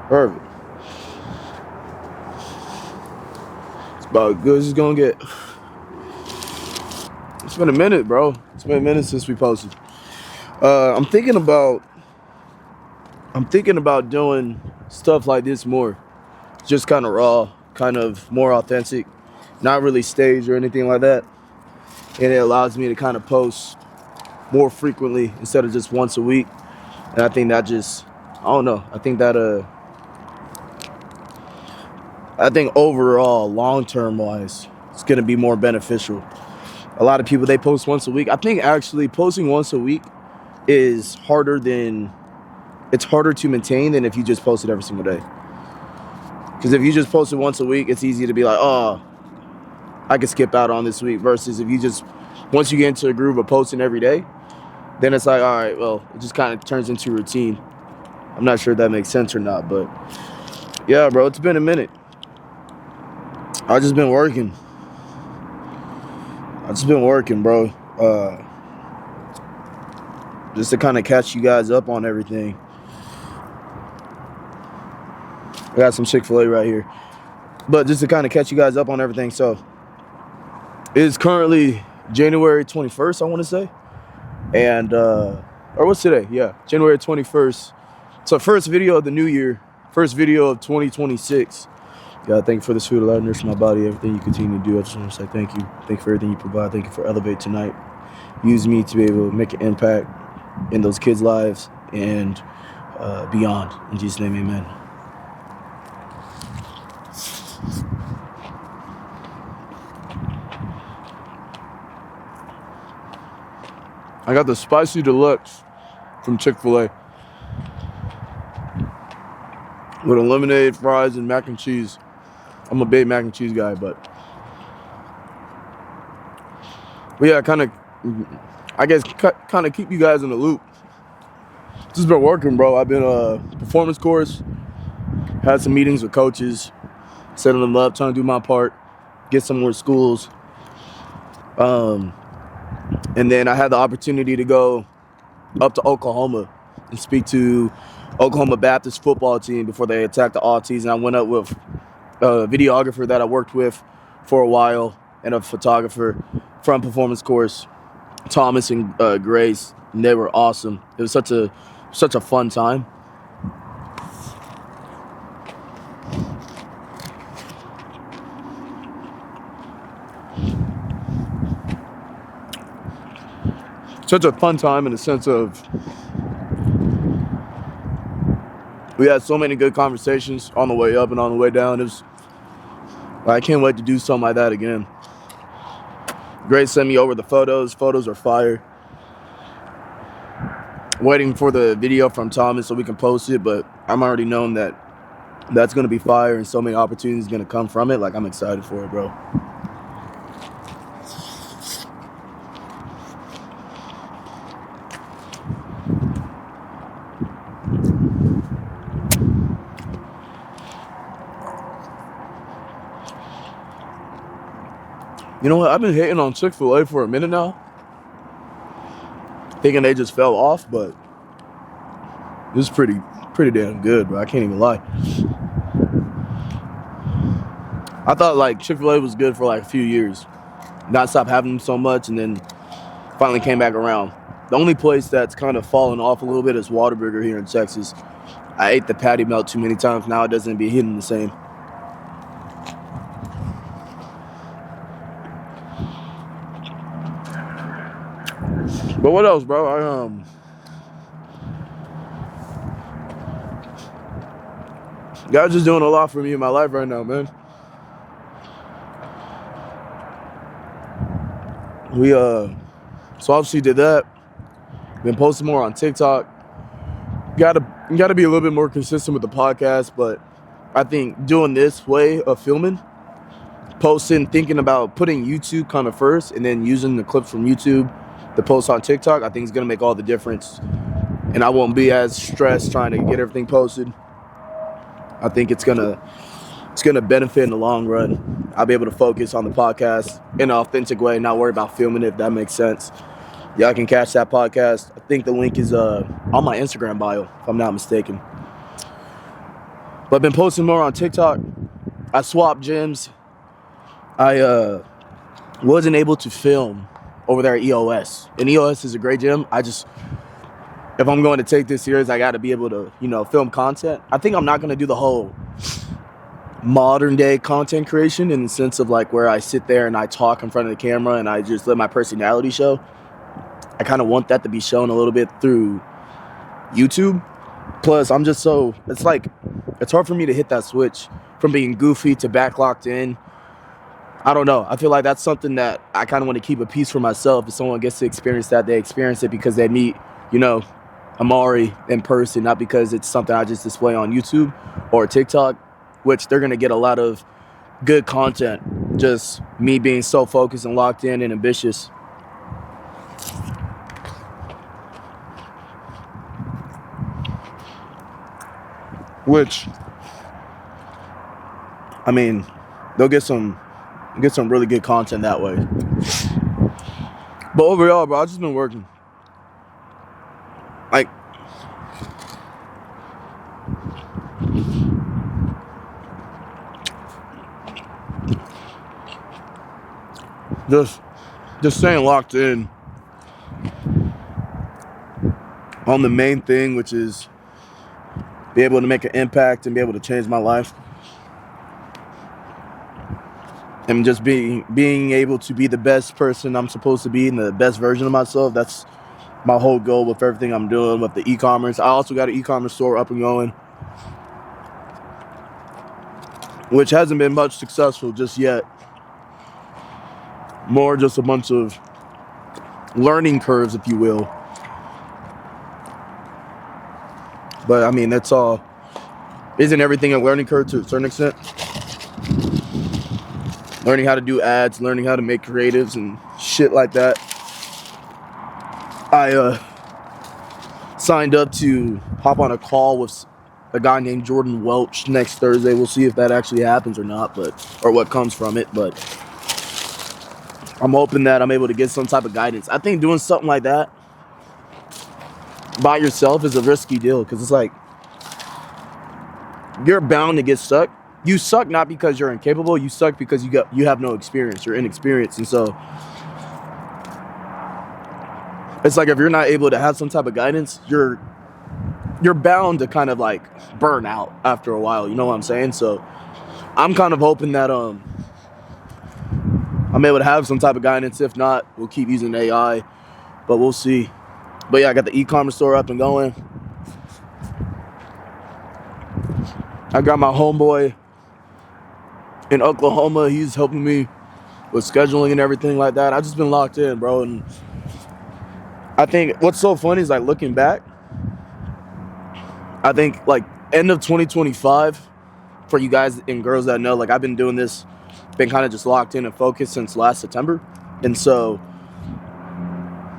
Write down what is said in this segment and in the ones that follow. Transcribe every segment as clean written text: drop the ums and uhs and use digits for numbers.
Perfect. It's about good as it's gonna get. It's been a minute, bro. It's been a minute since we posted. I'm thinking about doing stuff like this more. Just kind of raw, kind of more authentic, not really staged or anything like that. And it allows me to kind of post more frequently instead of just once a week. And I think that just, I don't know. I think overall, long-term wise, it's going to be more beneficial. A lot of people, they post once a week. I think actually posting once a week is it's harder to maintain than if you just post it every single day. Because if you just post it once a week, it's easy to be like, oh, I can skip out on this week. Versus if you just, once you get into a groove of posting every day, then it's like, all right, well, it just kind of turns into routine. I'm not sure if that makes sense or not, but yeah, bro, it's been a minute. I've just been working, bro. Just to kind of catch you guys up on everything. I got some Chick-fil-A right here. But just to kind of catch you guys up on everything. So, it is currently January 21st, I want to say. And, or what's today? Yeah, January 21st. So, first video of the new year. First video of 2026. God, thank you for this food, allowing nourish my body, everything you continue to do. I just want to say thank you. Thank you for everything you provide. Thank you for Elevate tonight. Use me to be able to make an impact in those kids' lives and beyond. In Jesus' name, amen. I got the spicy deluxe from Chick-fil-A with a lemonade, fries, and mac and cheese. I'm a big mac and cheese guy, but yeah, I guess kind of keep you guys in the loop. Just been working, bro. I've been performance course, had some meetings with coaches, setting them up, trying to do my part, get some more schools. And then I had the opportunity to go up to Oklahoma and speak to Oklahoma Baptist football team before they attacked the Aussies. And I went up with a videographer that I worked with for a while and a photographer from performance course, Thomas and Grace. And they were awesome. It was such a fun time. Such a fun time in the sense of we had so many good conversations on the way up and on the way down. I can't wait to do something like that again. Grace sent me over the photos. Photos are fire. Waiting for the video from Thomas so we can post it, but I'm already knowing that that's going to be fire and so many opportunities going to come from it. Like, I'm excited for it, bro. You know what? I've been hating on Chick-fil-A for a minute now, thinking they just fell off, but this is pretty damn good, bro. I can't even lie. I thought like Chick-fil-A was good for like a few years, not stop having them so much, and then finally came back around. The only place that's kind of fallen off a little bit is Whataburger here in Texas. I ate the patty melt too many times. Now it doesn't be hitting the same. But what else, bro? God's just doing a lot for me in my life right now, man. We so obviously did that. Been posting more on TikTok. Gotta be a little bit more consistent with the podcast, but I think doing this way of filming, posting, thinking about putting YouTube kind of first, and then using the clips from YouTube to post on TikTok, I think it's gonna make all the difference. And I won't be as stressed trying to get everything posted. I think it's gonna benefit in the long run. I'll be able to focus on the podcast in an authentic way, not worry about filming it, if that makes sense. Y'all can catch that podcast. I think the link is on my Instagram bio, if I'm not mistaken. But I've been posting more on TikTok. I swapped gyms. I wasn't able to film over there at EOS. And EOS is a great gym. If I'm going to take this serious, I got to be able to, film content. I think I'm not going to do the whole modern day content creation in the sense of like where I sit there and I talk in front of the camera and I just let my personality show. I kind of want that to be shown a little bit through YouTube. Plus, it's hard for me to hit that switch from being goofy to back locked in. I don't know. I feel like that's something that I kind of want to keep a piece for myself. If someone gets to experience that, they experience it because they meet, Amari in person, not because it's something I just display on YouTube or TikTok, which they're going to get a lot of good content. Just me being so focused and locked in and ambitious. Which, I mean, they'll get some really good content that way. But overall, bro, I've just been working. Like, just staying locked in on the main thing, which is be able to make an impact and be able to change my life. And just being able to be the best person I'm supposed to be and the best version of myself. That's my whole goal with everything I'm doing with the e-commerce. I also got an e-commerce store up and going, which hasn't been much successful just yet. More just a bunch of learning curves, if you will. But I mean, that's all. Isn't everything a learning curve to a certain extent? Learning how to do ads, learning how to make creatives and shit like that. I signed up to hop on a call with a guy named Jordan Welch next Thursday. We'll see if that actually happens or not, or what comes from it. But I'm hoping that I'm able to get some type of guidance. I think doing something like that by yourself is a risky deal because it's like you're bound to get stuck. You suck not because you're incapable. You suck because you have no experience. You're inexperienced. And so it's like if you're not able to have some type of guidance, you're bound to kind of like burn out after a while. You know what I'm saying? So I'm kind of hoping that I'm able to have some type of guidance. If not, we'll keep using AI, but we'll see. But yeah, I got the e-commerce store up and going. I got my homeboy in Oklahoma. He's helping me with scheduling and everything like that. I've just been locked in, bro. And I think what's so funny is like looking back, I think like end of 2025, for you guys and girls that know, like I've been doing this, been kind of just locked in and focused since last September. And so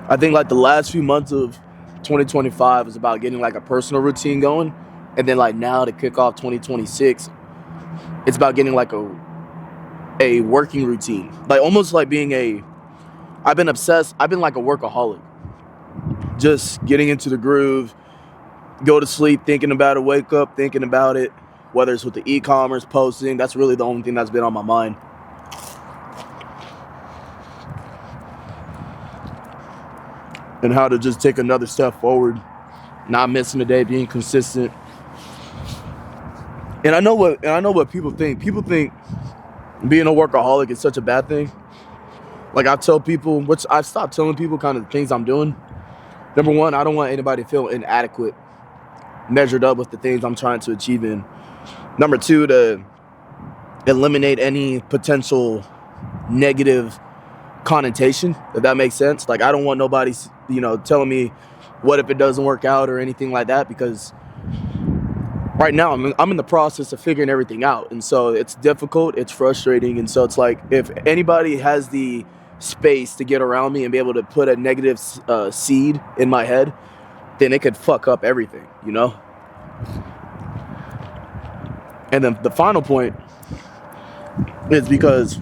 I think like the last few months of 2025 is about getting like a personal routine going. And then like now to kick off 2026, it's about getting like a working routine. Like almost like I've been obsessed. I've been like a workaholic. Just getting into the groove, go to sleep thinking about it, wake up thinking about it, whether it's with the e-commerce posting. That's really the only thing that's been on my mind. And how to just take another step forward, not missing a day, being consistent. And I know what people think. People think being a workaholic is such a bad thing. Like I tell people, which I've stopped telling people kind of the things I'm doing. Number one, I don't want anybody to feel inadequate, measured up with the things I'm trying to achieve in. Number two, to eliminate any potential negative connotation, if that makes sense. Like I don't want nobody, telling me what if it doesn't work out or anything like that, because right now I'm in the process of figuring everything out. And so it's difficult, it's frustrating. And so it's like, if anybody has the space to get around me and be able to put a negative seed in my head, then it could fuck up everything, And then the final point is because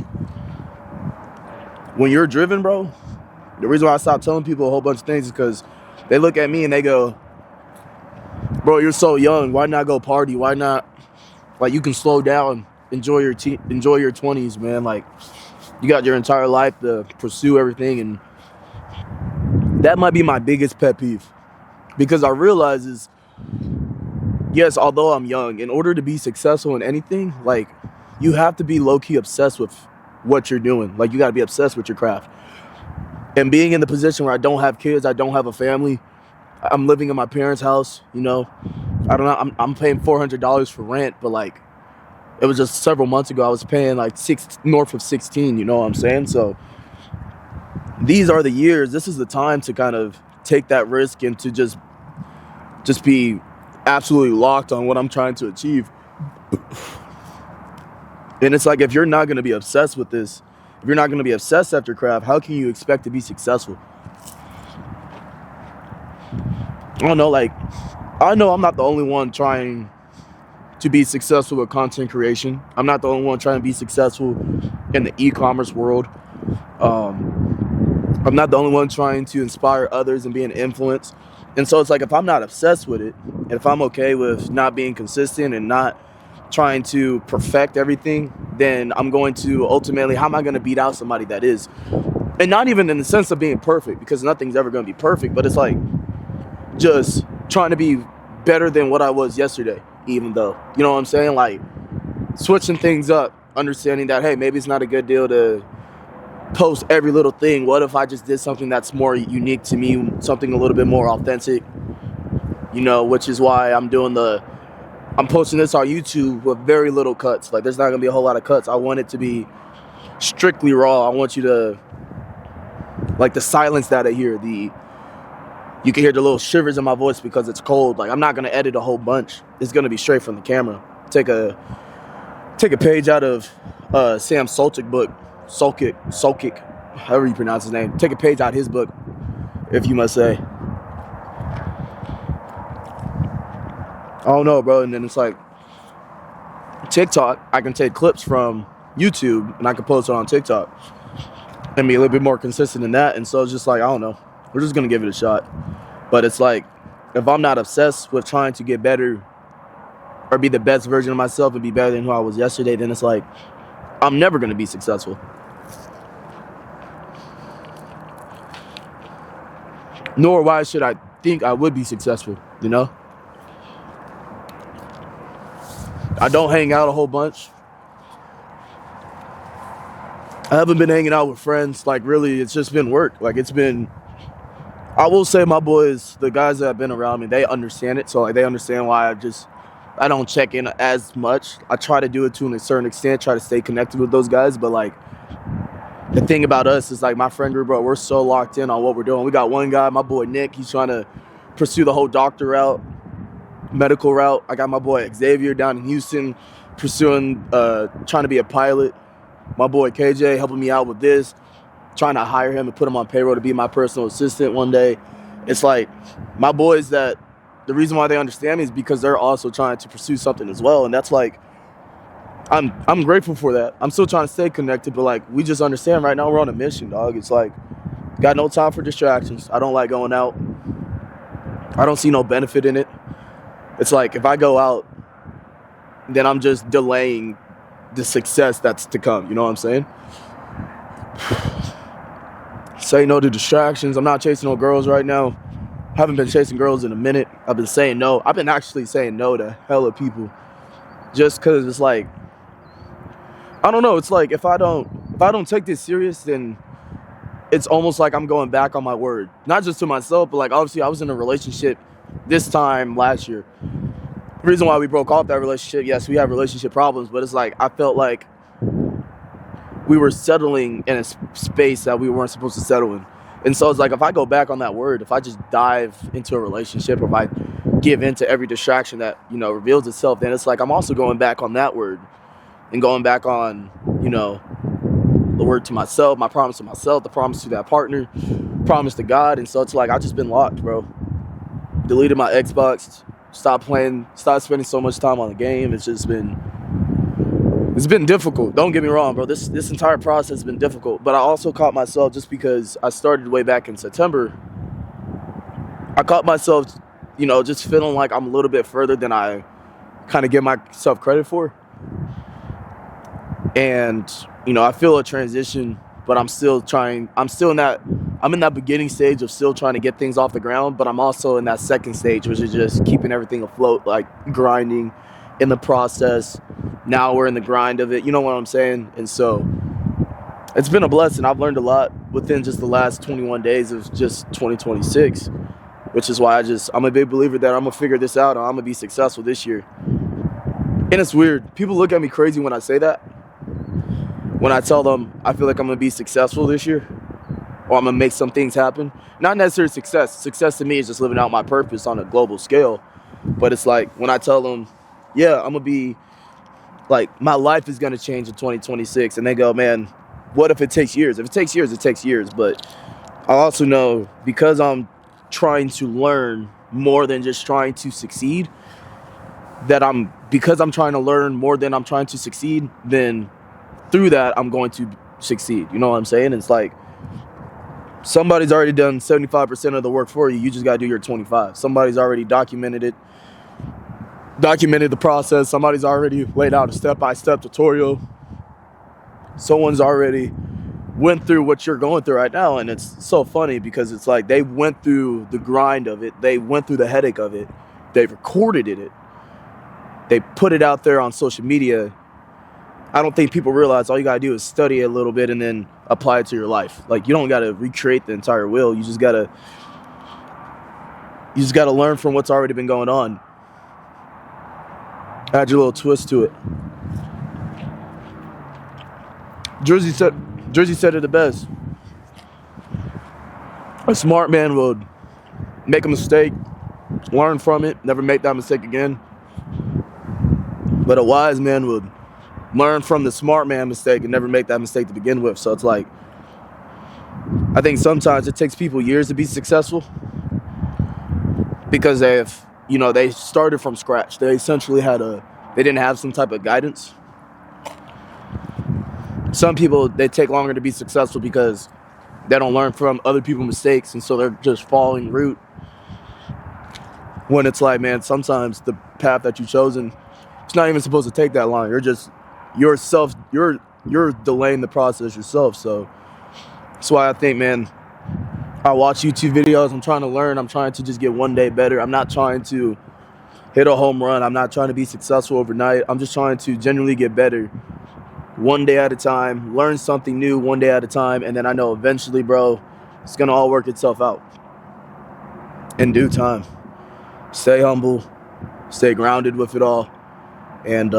when you're driven, bro, the reason why I stopped telling people a whole bunch of things is because they look at me and they go, bro, you're so young. Why not go party? Why not Like, you can slow down, enjoy your 20s, man. Like, you got your entire life to pursue everything, and that might be my biggest pet peeve, because I realize is, yes, although I'm young, in order to be successful in anything, like, you have to be low-key obsessed with what you're doing. Like, you got to be obsessed with your craft. And being in the position where I don't have kids, I don't have a family, I'm living in my parents' house, you know, I don't know, I'm paying $400 for rent, but like, it was just several months ago, I was paying like north of 16, you know what I'm saying? So these are the years, this is the time to kind of take that risk and to just be absolutely locked on what I'm trying to achieve. And it's like, if you're not going to be obsessed with this, if you're not going to be obsessed after craft, how can you expect to be successful? I don't know, like, I know I'm not the only one trying to be successful with content creation. I'm not the only one trying to be successful in the e-commerce world. I'm not the only one trying to inspire others and be an influence. And so it's like, if I'm not obsessed with it, and if I'm okay with not being consistent and not trying to perfect everything, then I'm going to ultimately, how am I going to beat out somebody that is? And not even in the sense of being perfect, because nothing's ever going to be perfect, but it's like just trying to be better than what I was yesterday, even though, you know what I'm saying? Like, switching things up, understanding that, hey, maybe it's not a good deal to post every little thing. What if I just did something that's more unique to me, something a little bit more authentic, you know, which is why I'm posting this on YouTube with very little cuts. Like, there's not gonna be a whole lot of cuts. I want it to be strictly raw. I want you to, like, the silence that I hear, you can hear the little shivers in my voice because it's cold. Like, I'm not gonna edit a whole bunch. It's gonna be straight from the camera. Take a page out of Sam Soltic book, Solkic, however you pronounce his name. Take a page out of his book, if you must say. I don't know, bro. And then it's like, TikTok, I can take clips from YouTube and I can post it on TikTok and be a little bit more consistent in that. And so it's just like, I don't know, we're just gonna give it a shot. But it's like, if I'm not obsessed with trying to get better or be the best version of myself and be better than who I was yesterday, then it's like, I'm never gonna be successful. Nor why should I think I would be successful, you know? I don't hang out a whole bunch. I haven't been hanging out with friends. Like, really, it's just been work. Like, it's been, I will say, my boys, the guys that have been around me, they understand it. So, like, they understand why I don't check in as much. I try to do it to a certain extent, try to stay connected with those guys. But, like, the thing about us is, like, my friend group, bro, we're so locked in on what we're doing. We got one guy, my boy Nick, he's trying to pursue the whole doctor route, medical route. I got my boy Xavier down in Houston pursuing, trying to be a pilot. My boy KJ helping me out with this, trying to hire him and put him on payroll to be my personal assistant one day. It's like, my boys, that the reason why they understand me is because they're also trying to pursue something as well. And that's like, I'm grateful for that. I'm still trying to stay connected, but like, we just understand right now we're on a mission, dog. It's like, got no time for distractions. I don't like going out. I don't see no benefit in it. It's like, if I go out, then I'm just delaying the success that's to come. You know what I'm saying? Say no to distractions. I'm not chasing no girls right now. Haven't been chasing girls in a minute. I've been saying no. I've been actually saying no to hella people, just because it's like, I don't know. It's like, if I don't take this serious, then it's almost like I'm going back on my word. Not just to myself, but like, obviously I was in a relationship this time last year. The reason why we broke off that relationship, yes, we have relationship problems, but it's like, I felt like we were settling in a space that we weren't supposed to settle in. And so it's like, if I go back on that word, if I just dive into a relationship, or if I give into every distraction that, you know, reveals itself, then it's like, I'm also going back on that word and going back on, you know, the word to myself, my promise to myself, the promise to that partner, promise to God. And so it's like, I've just been locked, bro. Deleted my Xbox, stopped spending so much time on the game. It's been difficult. Don't get me wrong, bro. This entire process has been difficult. But I also caught myself, just because I started way back in September, I caught myself, you know, just feeling like I'm a little bit further than I kind of give myself credit for. And, I feel a transition, but I'm still in that beginning stage of still trying to get things off the ground, but I'm also in that second stage, which is just keeping everything afloat, like grinding in the process. Now we're in the grind of it, you know what I'm saying? And so it's been a blessing. I've learned a lot within just the last 21 days of just 2026, which is why I'm a big believer that I'm gonna figure this out and I'm gonna be successful this year. And it's weird. People look at me crazy when I say that. When I tell them I feel like I'm gonna be successful this year, or I'm gonna make some things happen. Not necessarily success. Success to me is just living out my purpose on a global scale. But it's like when I tell them, yeah, I'm gonna be like, my life is gonna change in 2026, and they go, man, what if it takes years? If it takes years, it takes years. But I also know, because I'm trying to learn more than just trying to succeed, because I'm trying to learn more than I'm trying to succeed, then through that I'm going to succeed. You know what I'm saying? It's like somebody's already done 75% of the work for you. You just gotta do your 25. Somebody's already documented the process. Somebody's already laid out a step-by-step tutorial. Someone's already went through what you're going through right now. And it's so funny because it's like they went through the grind of it. They went through the headache of it. They recorded it. They put it out there on social media. I don't think people realize all you gotta do is study it a little bit and then apply it to your life. Like, you don't gotta recreate the entire wheel. You just gotta learn from what's already been going on. Add your little twist to it. Jersey said it the best. A smart man would make a mistake, learn from it, never make that mistake again. But a wise man would learn from the smart man mistake and never make that mistake to begin with. So it's like, I think sometimes it takes people years to be successful because they started from scratch. They essentially they didn't have some type of guidance. Some people, they take longer to be successful because they don't learn from other people's mistakes, and so they're just following route. When it's like, man, sometimes the path that you've chosen, it's not even supposed to take that long. You're delaying the process yourself. So that's why I think, man, I watch YouTube videos. I'm trying to learn. I'm trying to just get one day better. I'm not trying to hit a home run. I'm not trying to be successful overnight. I'm just trying to genuinely get better one day at a time, learn something new one day at a time. And then I know eventually, bro, it's going to all work itself out in due time. Stay humble, stay grounded with it all. And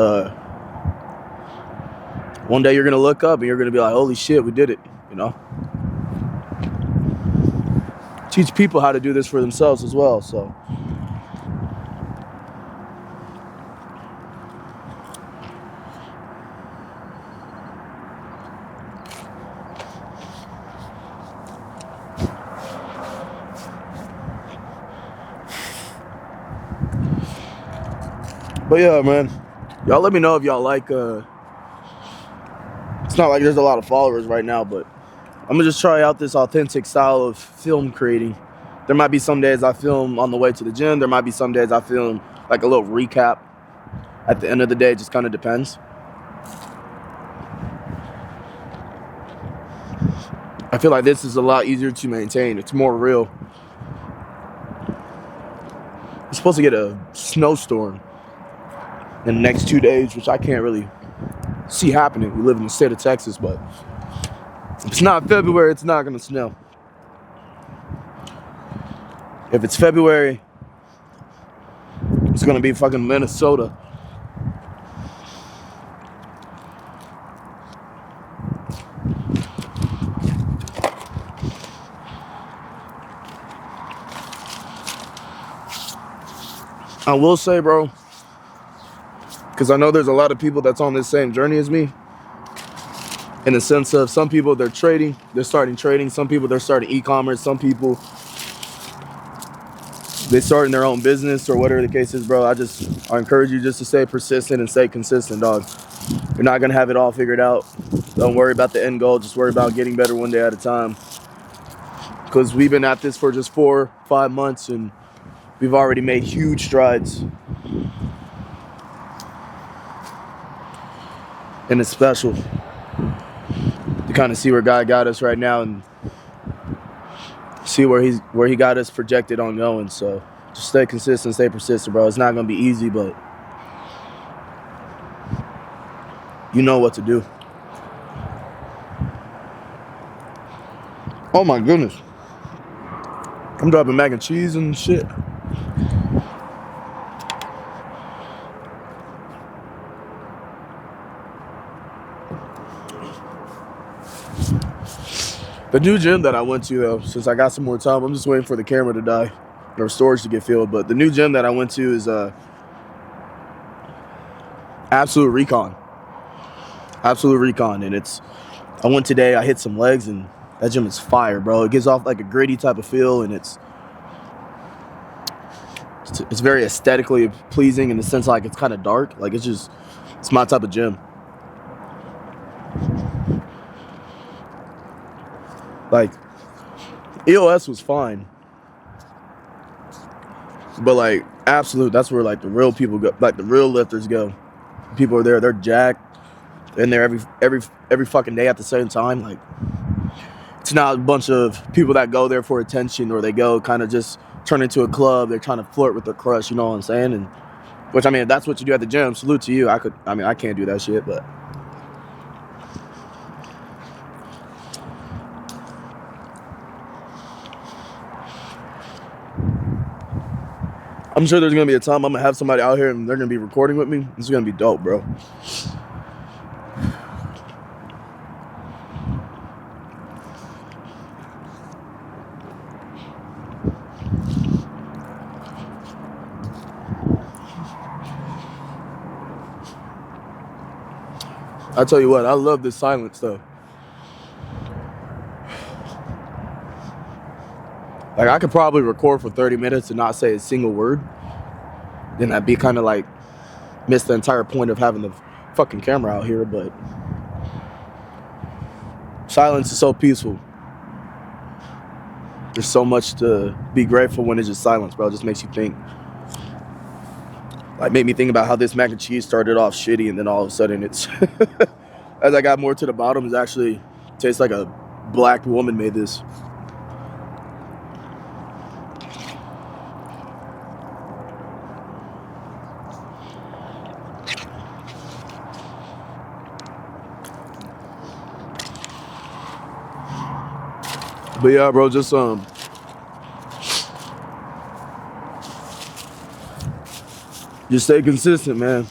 one day you're going to look up and you're going to be like, holy shit, we did it, Teach people how to do this for themselves as well, so. But yeah, man, y'all let me know if y'all like, it's not like there's a lot of followers right now, but I'm gonna just try out this authentic style of film creating. There might be some days I film on the way to the gym. There might be some days I film like a little recap at the end of the day. It just kind of depends. I feel like this is a lot easier to maintain. It's more real. We're supposed to get a snowstorm in the next 2 days, which I can't really see happening. We live in the state of Texas, but if it's not February, it's not gonna snow. If it's February, it's gonna be fucking Minnesota. I will say, bro, because I know there's a lot of people that's on this same journey as me. In the sense of, some people, they're starting trading. Some people, they're starting e-commerce. Some people, they starting their own business or whatever the case is, bro. I encourage you just to stay persistent and stay consistent, dog. You're not going to have it all figured out. Don't worry about the end goal. Just worry about getting better one day at a time. Because we've been at this for just 4 or 5 months and we've already made huge strides. And it's special to kind of see where God got us right now and see where he got us projected on going. So just stay consistent, stay persistent, bro. It's not gonna be easy, but you know what to do. Oh my goodness. I'm dropping mac and cheese and shit. The new gym that I went to, though, since I got some more time, I'm just waiting for the camera to die or storage to get filled. But the new gym that I went to is Absolute Recon. Absolute Recon. And I went today, I hit some legs, and that gym is fire, bro. It gives off like a gritty type of feel, and it's very aesthetically pleasing in the sense like it's kind of dark. Like it's my type of gym. Like EOS was fine, but like Absolute, that's where like the real people go, like the real lifters go. People are there, they're jacked, in there every fucking day at the same time. Like it's not a bunch of people that go there for attention, or they go kind of just turn into a club. They're trying to flirt with their crush, you know what I'm saying? And which, I mean, if that's what you do at the gym, salute to you. I can't do that shit, but I'm sure there's gonna be a time I'm gonna have somebody out here and they're gonna be recording with me. This is gonna be dope, bro. I tell you what, I love this silence though. Like I could probably record for 30 minutes and not say a single word. Then I'd be kind of like miss the entire point of having the fucking camera out here, but silence is so peaceful. There's so much to be grateful when it's just silence, bro. It just makes you think. Like made me think about how this mac and cheese started off shitty, and then all of a sudden it's as I got more to the bottom, it actually tastes like a black woman made this. But yeah, bro, just stay consistent, man.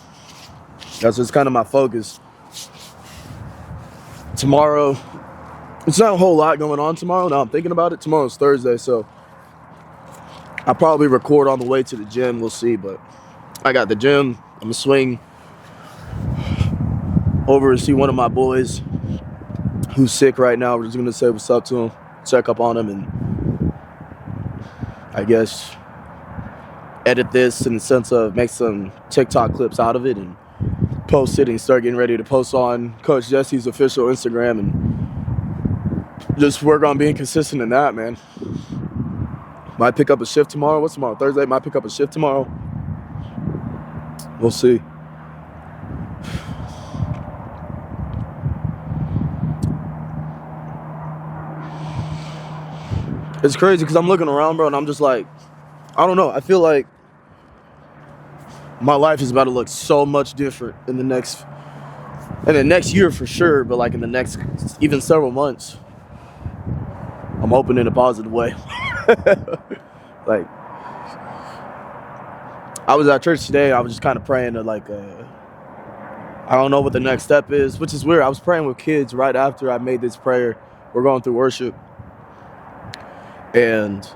That's just kind of my focus. Tomorrow, it's not a whole lot going on tomorrow. Now I'm thinking about it. Tomorrow's Thursday, so I'll probably record on the way to the gym. We'll see, but I got the gym. I'm gonna swing over and see one of my boys who's sick right now. We're just gonna say what's up to him, check up on him, and I guess edit this in the sense of make some TikTok clips out of it and post it and start getting ready to post on Coach Jesse's official Instagram and just work on being consistent in that, man. Might pick up a shift tomorrow. What's tomorrow? Thursday? Might pick up a shift tomorrow. We'll see. It's crazy because I'm looking around, bro, and I'm just like, I don't know. I feel like my life is about to look so much different in the next year for sure, but like in the next even several months. I'm hoping in a positive way. Like, I was at church today. I was just kind of praying to like, I don't know what the next step is, which is weird. I was praying with kids right after I made this prayer. We're going through worship. And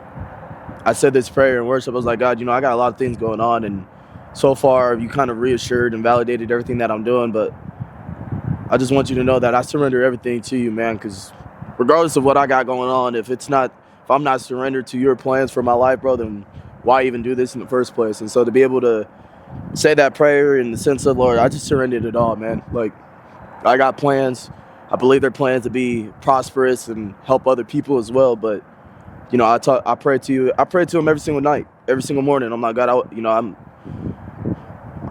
I said this prayer in worship. I was like, God, I got a lot of things going on, and so far you kind of reassured and validated everything that I'm doing, but I just want you to know that I surrender everything to you, man, because regardless of what I got going on, if I'm not surrendered to your plans for my life, bro, then why even do this in the first place? And so to be able to say that prayer in the sense of, Lord, I just surrendered it all, man. Like, I got plans. I believe they're plans to be prosperous and help other people as well, but I pray to you. I pray to him every single night, every single morning. I'm like, God,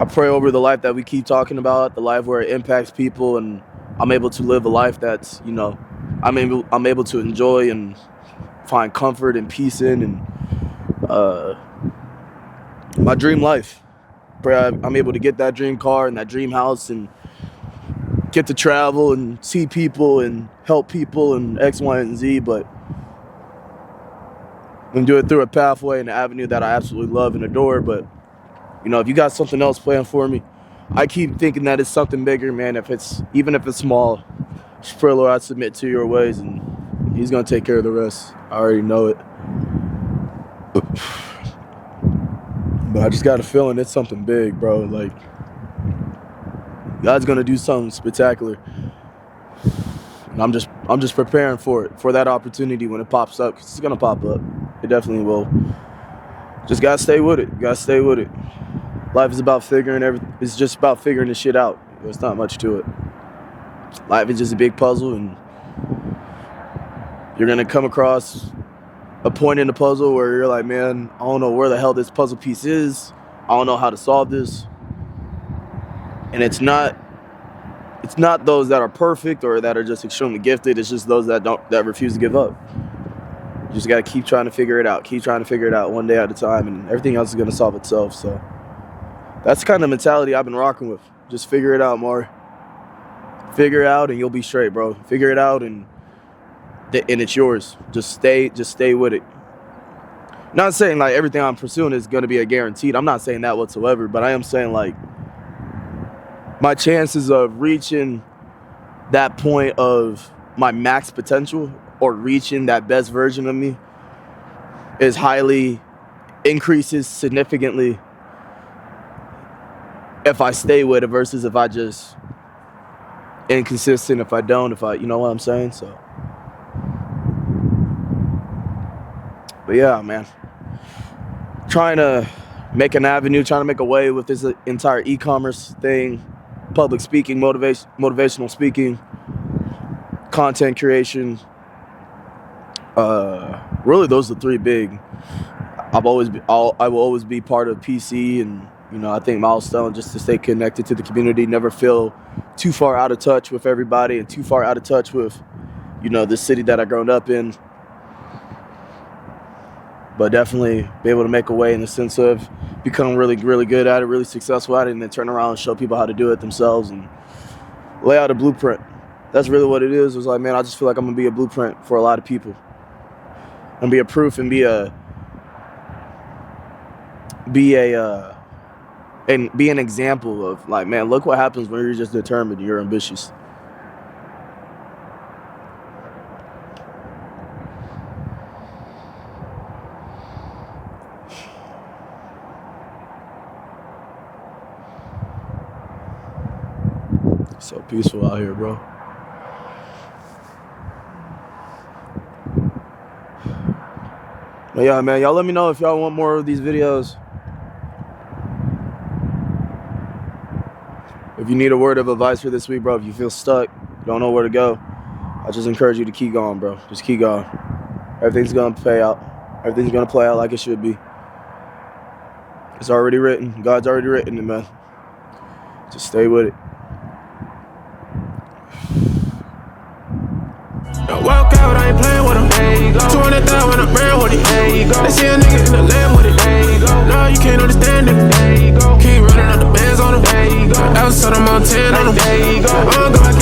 I pray over the life that we keep talking about, the life where it impacts people, and I'm able to live a life that's, you know, I'm able to enjoy and find comfort and peace in, and my dream life. Pray I'm able to get that dream car and that dream house and get to travel and see people and help people and X, Y, and Z, but and do it through a pathway and an avenue that I absolutely love and adore. But, you know, if you got something else planned for me, I keep thinking that it's something bigger, man. Even if it's small, just pray, Lord, I submit to your ways, and he's going to take care of the rest. I already know it. But I just got a feeling it's something big, bro. Like, God's going to do something spectacular. And I'm just preparing for it, for that opportunity when it pops up, 'cause it's going to pop up. It definitely will. Just got to stay with it. Got to stay with it. Life is about figuring everything. It's just about figuring this shit out. There's not much to it. Life is just a big puzzle, and you're going to come across a point in the puzzle where you're like, man, I don't know where the hell this puzzle piece is. I don't know how to solve this. And it's not those that are perfect or that are just extremely gifted. It's just those that refuse to give up. You just got to keep trying to figure it out. Keep trying to figure it out one day at a time, and everything else is going to solve itself. So that's the kind of mentality I've been rocking with. Just figure it out more. Figure it out and you'll be straight, bro. Figure it out and it's yours. Just stay with it. Not saying like everything I'm pursuing is going to be a guaranteed. I'm not saying that whatsoever, but I am saying like my chances of reaching that point of my max potential or reaching that best version of me increases significantly if I stay with it versus if I just inconsistent, you know what I'm saying? So, but yeah, man, trying to make an avenue, trying to make a way with this entire e-commerce thing, public speaking, motivational speaking, content creation. Really, those are the three big. I will always be part of PC, and you know, I think milestone just to stay connected to the community, never feel too far out of touch with everybody and too far out of touch with, you know, the city that I grown up in. But definitely be able to make a way in the sense of become really, really good at it, really successful at it, and then turn around and show people how to do it themselves and lay out a blueprint. That's really what it is. It was like, man, I just feel like I'm going to be a blueprint for a lot of people. And be a proof and be an example of like, man, look what happens when you're just determined and you're ambitious. So peaceful out here, bro. But yeah, man, y'all let me know if y'all want more of these videos. If you need a word of advice for this week, bro, if you feel stuck, don't know where to go, I just encourage you to keep going, bro. Just keep going. Everything's going to pay out. Everything's going to play out like it should be. It's already written. God's already written it, man. Just stay with it. Walk out, I ain't playing with him. 200,000 when I ran with it. They see a nigga in the land with it. No, you can't understand it. Keep running up the bands on him. Outside of Montana on him. I don't go back